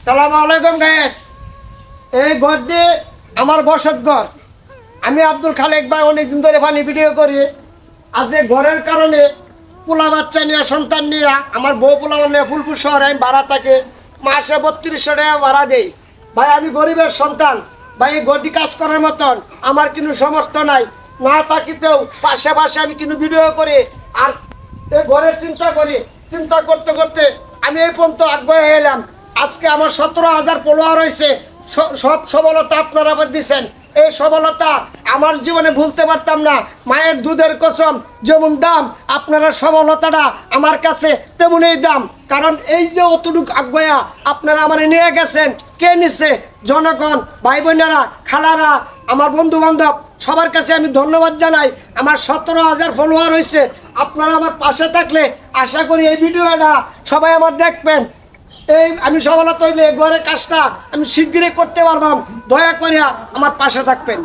সালামু আলাইকুম গাইস। এই ঘরটি আমার বসত ঘর। আমি আব্দুল খালেক ভাই অনেকদিন ধরে ফানি ভিডিও করি। আজ ঘরের কারণে পোলা বাচ্চা নিয়ে সন্তান নিয়ে আমার বউ পোলা নিয়ে ফুলপুর শহরে আমি ভাড়া থাকে, মাসে 3200 টাকা ভাড়া দেই। ভাই আমি গরিবের সন্তান ভাই, এই ঘরটি কাজ করার মতন আমার কোনো সমর্থ নাই, না থাকিতেও পাশে পাশে আমি কিন্তু ভিডিও করি আর এই ঘরের চিন্তা করতে করতে আমি এই পর্যন্ত আগ্রহ এলাম। আজকে আমার 17,000 ফলোয়ার হয়েছে। সব সফলতা আপনারা দিচ্ছেন। এই সফলতা আমার জীবনে ভুলতে পারতাম না। মায়ের দুধের কসম, যেমন দাম আপনারা সফলতাটা আমার কাছে তেমনই দাম। কারণ এই যে অতটুকু আগ্রহ আপনারা আমার নিয়ে গেছেন, কে নিছে? জনগণ, ভাই বোনেরা, খালারা, আমার বন্ধু বান্ধব, সবার কাছে আমি ধন্যবাদ জানাই। আমার 17,000 ফলোয়ার হয়েছে। আপনারা আমার পাশে থাকলে আশা করি এই ভিডিওটা সবাই আমার দেখবেন। এই আমি সফলতা হইলে ঘরের কাজটা আমি শিগগিরই করতে পারবাম। দয়া করিয়া আমার পাশে থাকবেন।